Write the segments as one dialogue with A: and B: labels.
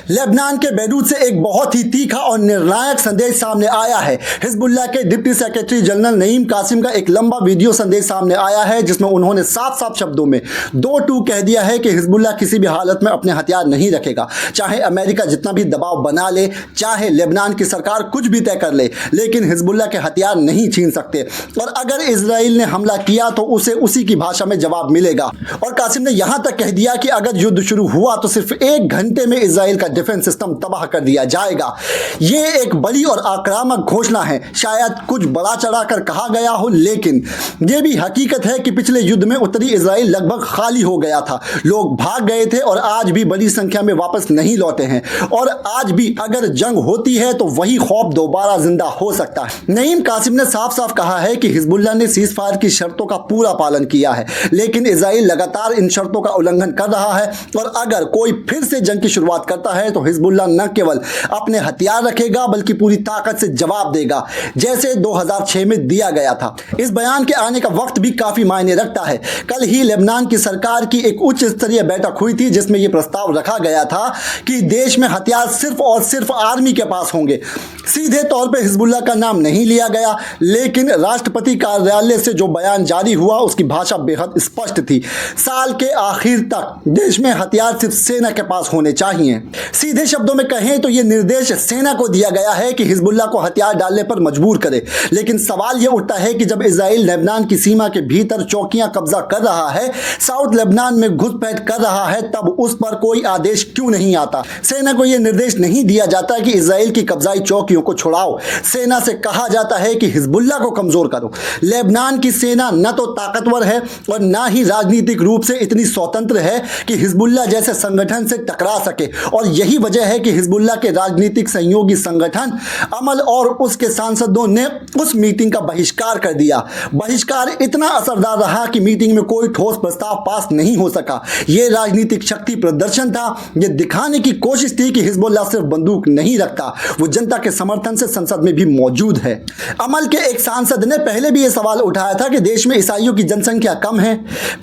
A: Lebanon के Beirut से एक बहुत ही तीखा और निर्णायक संदेश सामने आया है। हिजबुल्लाह के deputy secretary general Naim Qassem का एक लंबा वीडियो संदेश सामने आया है जिसमें उन्होंने साफ साफ शब्दों में दो टू कह दिया है कि हिजबुल्लाह किसी भी हालत में अपने हथियार नहीं रखेगा, चाहे अमेरिका जितना भी दबाव बना ले, चाहे लेबनान की सरकार कुछ भी तय कर ले, लेकिन हिजबुल्लाह के हथियार नहीं छीन सकते। और अगर इजराइल ने हमला किया तो उसे उसी की भाषा में जवाब मिलेगा। और कासिम ने यहां तक कह दिया कि अगर युद्ध शुरू हुआ तो सिर्फ 1 घंटे में इजराइल का डिफेंस सिस्टम तबाह कर दिया जाएगा। ये एक बड़ी और आक्रामक घोषणा है, शायद कुछ बड़ा चढ़ाकर कहा गया हो, लेकिन यह भी हकीकत है कि पिछले युद्ध में उत्तरी इजराइल लगभग खाली हो गया था। लोग भाग गए थे और आज भी बड़ी संख्या में वापस नहीं लौटे हैं। और आज भी अगर जंग होती है तो वही खौफ दोबारा जिंदा हो सकता है। नईम कासिम ने साफ साफ कहा है कि हिजबुल्लाह ने सीज फायर की शर्तों का पूरा पालन किया है, लेकिन इजराइल लगातार इन शर्तों का उल्लंघन कर रहा है। और अगर कोई फिर से जंग की शुरुआत करता है तो हिजबुल्लाह न केवल अपने हथियार रखेगा बल्कि पूरी ताकत से जवाब देगा, जैसे 2006 में दिया गया था। इस बयान के आने का वक्त भी काफी मायने रखता है। कल ही लेबनान की सरकार की एक उच्च स्तरीय बैठक हुई थी जिसमें यह प्रस्ताव रखा गया था कि देश में हथियार सिर्फ और सिर्फ आर्मी के पास होंगे। सीधे तौर पर हिजबुल्लाह का नाम नहीं लिया गया, लेकिन राष्ट्रपति कार्यालय से जो बयान जारी हुआ उसकी भाषा बेहद स्पष्ट थी। साल के आखिर तक देश में हथियार सिर्फ सेना के पास होने चाहिए। सीधे शब्दों में कहें तो यह निर्देश सेना को दिया गया है कि हिजबुल्लाह को हथियार डालने पर मजबूर करे। लेकिन सवाल यह उठता है कि जब इजराइल लेबनान की सीमा के भीतर चौकियां कब्जा कर रहा है, साउथ लेबनान में घुसपैठ कर रहा है, तब उस पर कोई आदेश क्यों नहीं आता? सेना को यह निर्देश नहीं दिया जाता कि इजराइल की कब्जाई चौकियों को छुड़ाओ। सेना से कहा जाता है कि हिजबुल्लाह को कमजोर करो। लेबनान की सेना न तो ताकतवर है और न ही राजनीतिक रूप से इतनी स्वतंत्र है कि हिजबुल्लाह जैसे संगठन से टकरा सके। और यही वजह है कि हिजबुल्लाह के राजनीतिक सहयोगी संगठन अमल और उसके सांसदों ने उस मीटिंग का बहिष्कार कर दिया। बहिष्कार इतना असरदार रहा कि मीटिंग में कोई ठोस प्रस्ताव पास नहीं हो सका। यह राजनीतिक शक्ति प्रदर्शन था। यह दिखाने की कोशिश थी कि हिजबुल्लाह सिर्फ बंदूक नहीं रखता, वो जनता के समर्थन से संसद में भी मौजूद है। अमल के एक सांसद ने पहले भी यह सवाल उठाया था कि देश में ईसाइयों की जनसंख्या कम है,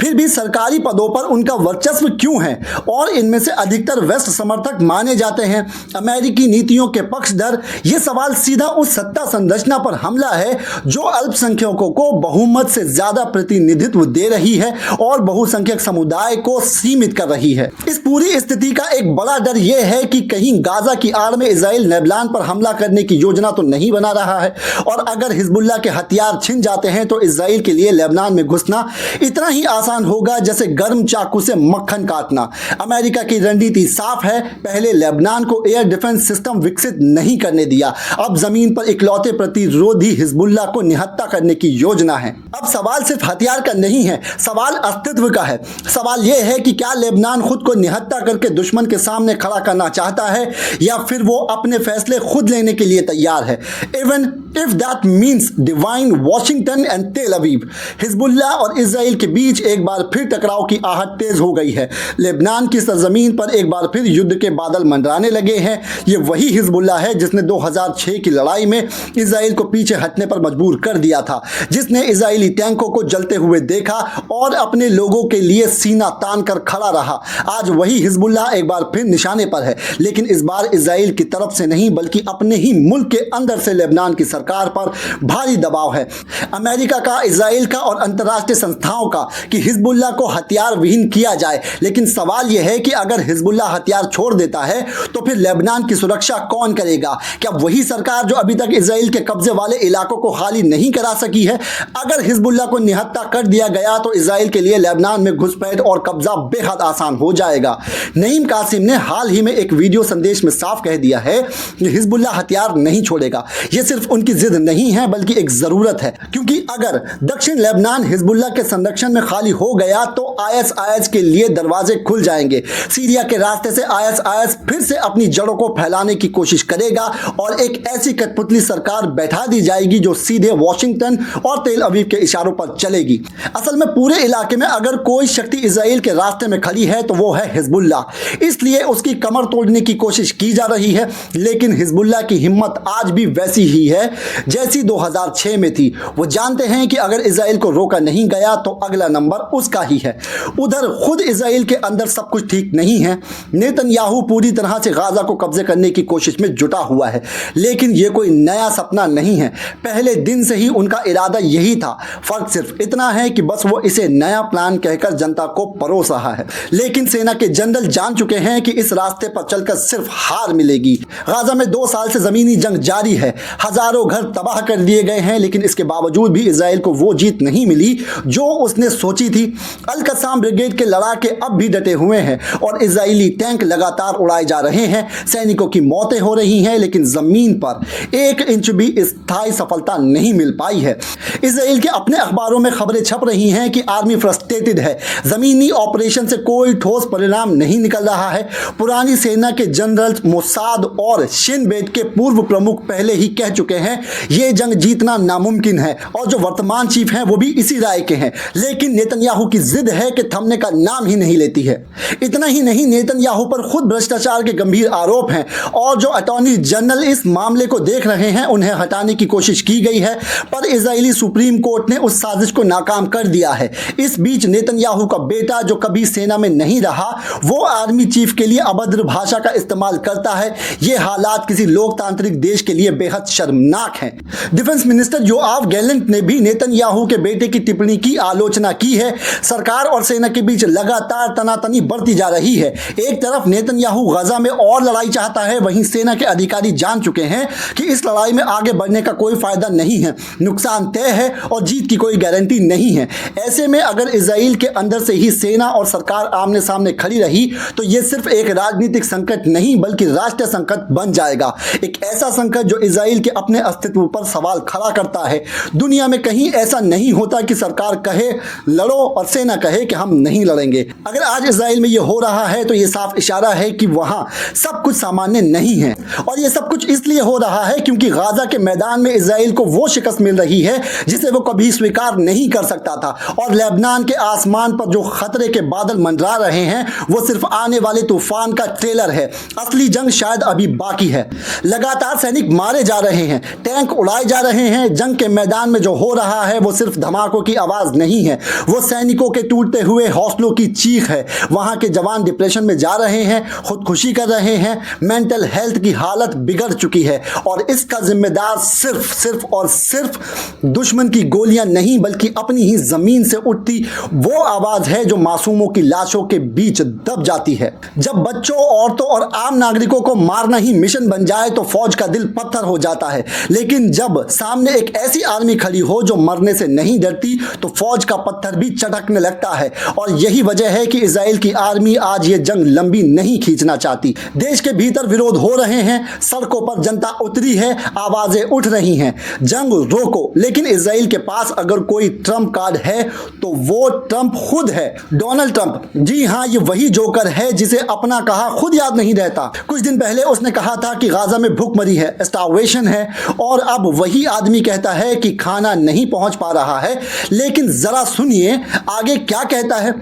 A: फिर भी सरकारी पदों पर उनका वर्चस्व क्यों है और इनमें से अधिकतर वेस्ट समर्थक माने जाते हैं। अमेरिकी नीतियों के पक्षधर। यह सवाल सीधा उस सत्ता संरचना पर हमला है जो अल्पसंख्यकों को बहुमत से ज्यादा प्रतिनिधित्व दे रही है और बहुसंख्यक समुदाय को सीमित कर रही है। इस पूरी स्थिति का एक बड़ा डर यह है कि कहीं गाजा की आड़ में इजराइल लेबनान पर हमला करने की योजना तो नहीं बना रहा है, और अगर हिजबुल्लाह के हथियार छिन जाते हैं तो इजराइल के लिए लेबनान में घुसना इतना ही आसान होगा जैसे गर्म चाकू से मक्खन काटना। अमेरिका की रणनीति साफ है, पहले लेबनान को एयर डिफेंस सिस्टम विकसित नहीं करने दिया, अब जमीन पर इकलौते प्रतिरोधी हिजबुल्लाह को निहत्था करने की योजना है। अब सवाल सिर्फ हथियार का नहीं है, सवाल अस्तित्व का है। सवाल यह है कि क्या लेबनान खुद को निहत्था करके दुश्मन के सामने खड़ा करना चाहता है या फिर वो अपने फैसले खुद लेने के लिए तैयार है। Even if that means divine Washington and तेल अवीव। हिजबुल्लाह और इजराइल के बीच एक बार फिर टकराव की आहट तेज हो गई है। लेबनान की सरजमीन पर एक बार फिर युद्ध के बादल मंडराने लगे हैं। ये वही हिजबुल्लाह है जिसने 2006 की लड़ाई में इजराइल को पीछे हटने पर मजबूर कर दिया था, जिसने इजरायली टैंकों को जलते हुए देखा और अपने लोगों के लिए सीना तान कर खड़ा रहा। आज वही हिजबुल्लाह एक बार फिर निशाने पर है, लेकिन इस बार इजराइल की तरफ से नहीं बल्कि अपने ही मुल्क के अंदर से लेबनान की सरकार पर भारी दबाव है। अमेरिका का, इजराइल का और अंतर्राष्ट्रीय संस्थाओं का कि हिजबुल्लाह को हथियार विहीन किया जाए। लेकिन सवाल यह है कि अगर हिजबुल्लाह हथियार छोड़ देता है तो फिर लेबनान की सुरक्षा कौन करेगा? क्या वही सरकार जो अभी तक इजराइल के कब्जे वाले इलाकों को खाली नहीं करा सकी है? अगर हिजबुल्लाह को निहत्था कर दिया गया तो इजराइल के लिए लेबनान में घुसपैठ और कब्जा बेहद आसान हो जाएगा। नईम कासिम ने हाल ही में एक वीडियो संदेश में साफ कह दिया है कि हिजबुल्लाह हथियार नहीं छोड़ेगा। यह सिर्फ उनकी जिद नहीं है बल्कि एक जरूरत है, क्योंकि अगर दक्षिण लेबनान हिजबुल्लाह के संरक्षण में खाली हो गया तो आईएसआईएस के लिए दरवाजे खुल जाएंगे। सीरिया के रास्ते से आईएसआईएस फिर से अपनी जड़ों को फैलाने की कोशिश करेगा और एक ऐसी कठपुतली सरकार बैठा दी जाएगी जो सीधे वॉशिंगटन और तेल अवीव के इशारों पर चलेगी। असल में पूरे इलाके में अगर कोई शक्ति इजराइल के रास्ते में खड़ी है तो वो है हिजबुल्लाह। इसलिए उसकी कमर तोड़ने की कोशिश की जा रही है, लेकिन हिजबुल्लाह की हिम्मत आज भी वैसी ही है जैसी 2006 में थी। वो जानते हैं कि अगर इजराइल को रोका नहीं गया तो अगला नंबर उसका ही है। उधर खुद इजराइल के अंदर सब कुछ ठीक नहीं है। नेतन्याहू पूरी तरह से गाजा को कब्जे करने की कोशिश में जुटा हुआ है। लेकिन ये कोई नया सपना नहीं है, पहले दिन से ही उनका इरादा यही था। फर्क सिर्फ इतना है कि बस वो इसे नया प्लान कहकर जनता को परोस रहा है। लेकिन सेना के जनरल जान चुके हैं कि इस रास्ते पर चलकर सिर्फ हार मिलेगी। गाजा में 2 साल से जमीनी जंग जारी है, हजारों घर तबाह कर दिए गए हैं, लेकिन इसके बावजूद भी इजराइल को वो जीत नहीं मिली जो उसने सोची थी। अल कस्साम ब्रिगेड के लड़ाके अब भी डटे हुए हैं और इजरायली टैंक लगातार उड़ाए जा रहे हैं। सैनिकों की मौतें हो रही हैं, लेकिन जमीन पर 1 इंच भी स्थायी सफलता नहीं मिल पाई है। इजराइल के अपने अखबारों में खबरें छप रही हैं कि आर्मी फ्रस्ट्रेटेड है, जमीनी ऑपरेशन से कोई ठोस परिणाम नहीं निकल रहा है। पुरानी सेना के जनरल मोसाद और शिन बेट के पूर्व प्रमुख पहले ही कह चुके हैं ये जंग जीतना नामुमकिन है, और जो वर्तमान चीफ हैं वो भी इसी राय के हैं। लेकिन नेतन्याहू की जिद है कि थमने का नाम ही नहीं लेती है। इतना ही नहीं, नेतन्याहू पर खुद भ्रष्टाचार के गंभीर आरोप हैं और जो अटॉर्नी जनरल इस मामले को देख रहे हैं उन्हें हटाने की कोशिश की गई है, पर इजरायली सुप्रीम कोर्ट ने उस साजिश को नाकाम कर दिया है। इस बीच नेतन्याहू का बेटा जो कभी सेना में नहीं रहा, वो आर्मी चीफ के लिए अभद्र भाषा का इस्तेमाल करता है। ये हालात किसी लोकतांत्रिक देश के लिए बेहद शर्मनाक हैं। डिफेंस मिनिस्टर योआव गैलेंट ने भी नेतन्याहू के बेटे की टिप्पणी की आलोचना की है। सरकार और सेना के बीच लगातार तनातनी बढ़ती जा रही है। एक तरफ नेतन्याहू गाजा में और लड़ाई चाहता है, वहीं सेना के अधिकारी जान चुके हैं कि इस लड़ाई में आगे बढ़ने का कोई फायदा नहीं है, नुकसान तय है और जीत की कोई गारंटी नहीं है। ऐसे में अगर इजराइल के अंदर से ही सेना और सरकार आमने सामने खड़ी रही तो यह सिर्फ एक राजनीतिक संकट नहीं बल्कि राष्ट्रीय संकट बन जाएगा। एक ऐसा संकट जो इजराइल के अपने अस्तित्व पर सवाल खड़ा करता है। दुनिया में कहीं ऐसा नहीं होता कि सरकार कहे लड़ो और सेना कहे कि हम नहीं लड़ेंगे। अगर आज इजराइल में यह हो रहा है तो यह साफ इशारा है कि वहां सब कुछ सामान्य नहीं है, और यह सब कुछ इसलिए हो रहा है क्योंकि गाजा के मैदान में इजराइल को वो शिकस्त मिल रही है जिसे वो कभी स्वीकार नहीं कर सकता था, और लेबनान के आसमान पर जो खतरे के बादल मंडरा रहे हैं वो सिर्फ आने वाले तूफान का ट्रेलर है। असली जंग शायद अभी बाकी है। लगातार सैनिक मारे जा रहे हैं, टैंक उड़ाए जा रहे हैं। जंग के मैदान में जो हो रहा है वो सिर्फ धमाकों की आवाज नहीं है, वो सैनिकों के टूटते हुए हौसलों की चीख है। वहां के जवान डिप्रेशन में जा रहे हैं, खुदकुशी कर रहे हैं, मेंटल हेल्थ की हालत बिगड़ चुकी है, और इसका जिम्मेदार सिर्फ दुश्मन की गोलियां नहीं बल्कि अपनी ही जमीन से उठती वो आवाज है जो मासूमों की लाशों के बीच दब जाती है। जब बच्चों, औरतों और आम नागरिकों को मारना ही मिशन बन जाए तो फौज का दिल पत्थर हो जाता है, लेकिन जब सामने एक ऐसी आर्मी खड़ी हो जो मरने से नहीं डरती तो फौज का पत्थर भी चटकने लगता है। और यही वजह है कि इजराइल की आर्मी आज ये जंग लंबी नहीं खींचना चाहती। देश के भीतर विरोध हो रहे हैं, सड़कों पर जनता उतरी है, आवाजें उठ रही हैं, जंग रोको। लेकिन इजराइल के पास अगर कोई ट्रम्प कार्ड है तो वो ट्रम्प खुद है, डोनाल्ड ट्रम्प। जी हाँ, ये वही जोकर है जिसे अपना कहा खुद याद नहीं रहता। कुछ दिन पहले उसने कहा था कि गाजा में भूखमरी है, स्टार्वेशन है, और अब वही आदमी कहता है कि खाना नहीं पहुंच पा रहा है। लेकिन जरा सुनिए आगे क्या कहता है।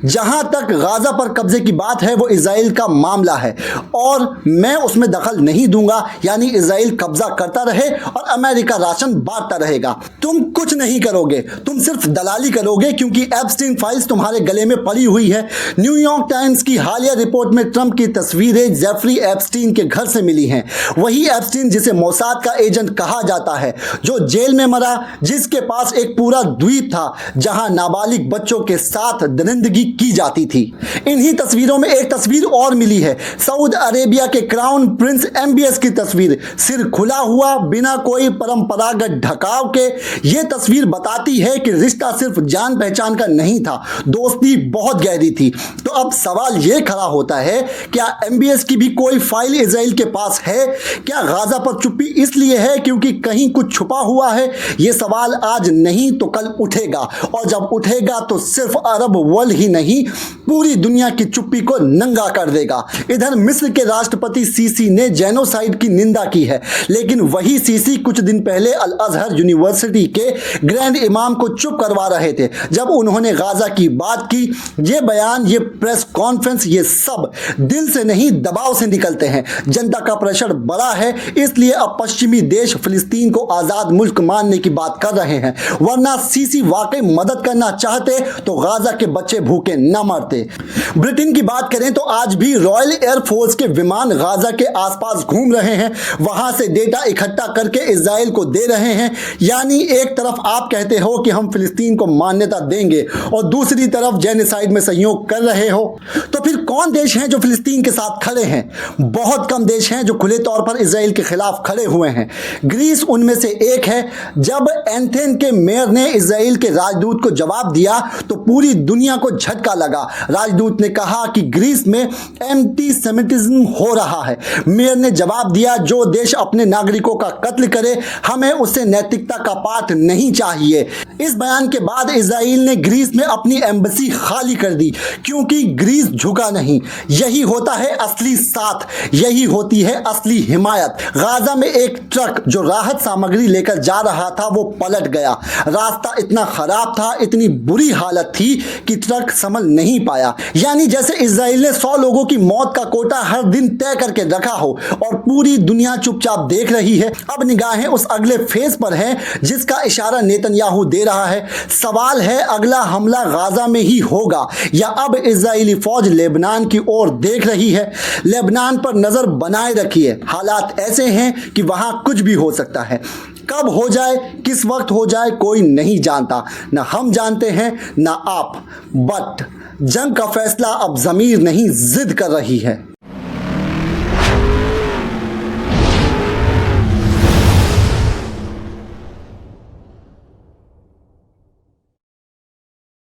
A: जहां तक गाजा पर कब्जे की बात है वो इजराइल का मामला है और मैं उसमें दखल नहीं दूंगा, यानी इजराइल कब्जा करता रहे और अमेरिका राशन बांटता रहेगा। तुम कुछ नहीं करोगे, तुम सिर्फ दलाली करोगे क्योंकि एप्स्टीन फाइल्स तुम्हारे गले में पड़ी हुई है। न्यूयॉर्क टाइम्स की हालिया रिपोर्ट में ट्रंप की तस्वीरें जेफरी एप्स्टीन के घर से मिली हैं। वही एप्स्टीन जिसे मोसाद का एजेंट कहा जाता है, जो जेल में मरा, जिसके पास एक पूरा द्वीप था जहां नाबालिग बच्चों के साथ दरिंदगी की जाती थी। इन्हीं तस्वीरों में एक तस्वीर और मिली है, सऊदी अरेबिया के क्राउन प्रिंस MBS की तस्वीर, सिर खुला हुआ बिना कोई परंपरागत ढकाव के। यह तस्वीर बताती है कि रिश्ता सिर्फ जान पहचान का नहीं था, दोस्ती बहुत गहरी थी। तो अब सवाल यह खड़ा होता है, क्या MBS की भी कोई फाइल इजराइल के पास है? क्या गाजा पर चुप्पी इसलिए है क्योंकि कहीं कुछ छुपा हुआ है? यह सवाल आज नहीं तो कल उठेगा, और जब उठेगा तो सिर्फ अरब वर्ल्ड ही नहीं पूरी दुनिया की चुप्पी को नंगा कर देगा। इधर मिस्र के राष्ट्रपति सीसी ने जेनोसाइड की निंदा की है, लेकिन वही सीसी कुछ दिन पहले अल अजहर यूनिवर्सिटी के ग्रैंड इमाम को चुप करवा रहे थे जब उन्होंने गाजा की बात की। ये बयान, ये प्रेस कॉन्फ्रेंस, ये सब दिल से नहीं दबाव से निकलते हैं। जनता का प्रेशर बड़ा है, इसलिए अब पश्चिमी देश फिलिस्तीन को आजाद मुल्क मानने की बात कर रहे हैं, वरना सीसी वाकई मदद करना चाहते तो गाजा के बच्चे भूखे भूखे न मरते। ब्रिटेन की बात करें तो आज भी रॉयल एयरफोर्स के विमान गाजा के आसपास घूम रहे हैं, वहां से डेटा इकट्ठा करके इजराइल को दे रहे हैं। यानी एक तरफ आप कहते हो कि हम फिलिस्तीन को मान्यता देंगे और दूसरी तरफ जेनोसाइड में सहयोग कर रहे हो। तो फिर कौन देश हैं जो फिलिस्तीन के साथ खड़े हैं? बहुत कम देश हैं जो खुले तौर पर इजराइल के खिलाफ खड़े हुए हैं। ग्रीस उनमें से एक है। जब एथेंस के मेयर ने इजराइल के राजदूत को जवाब दिया तो पूरी दुनिया को झटका लगा। राजदूत ने कहा कि ग्रीस में एंटीसेमिटिज्म हो रहा है। मेयर ने जवाब दिया, जो देश अपने नागरिकों का कत्ल करे हमें उससे नैतिकता का पाठ नहीं चाहिए। इस बयान के बाद इजराइल ने ग्रीस में अपनी एम्बेसी खाली कर दी, क्योंकि ग्रीस झुका नहीं। यही होता है असली साथ, यही होती है असली हिमायत। गाजा में एक ट्रक जो राहत सामग्री लेकर जा रहा था वो पलट गया। रास्ता इतना खराब था, इतनी बुरी हालत थी कि ट्रक संभल नहीं पाया। यानी जैसे इजराइल ने 100 लोगों की मौत का कोटा हर दिन तय करके रखा हो और पूरी दुनिया चुपचाप देख रही है। अब निगाहें उस अगले फेज पर हैं जिसका इशारा नेतन्याहू दे रहा है। सवाल है, अगला हमला गाजा में ही होगा या अब इजरायली फौज लेबनान की ओर देख रही है? लेबनान पर नजर बनाए रखिए। हालात ऐसे हैं कि वहां कुछ भी हो सकता है। कब हो जाए, किस वक्त हो जाए, कोई नहीं जानता। ना हम जानते हैं ना आप। बट जंग का फैसला अब जमीर नहीं जिद कर रही है।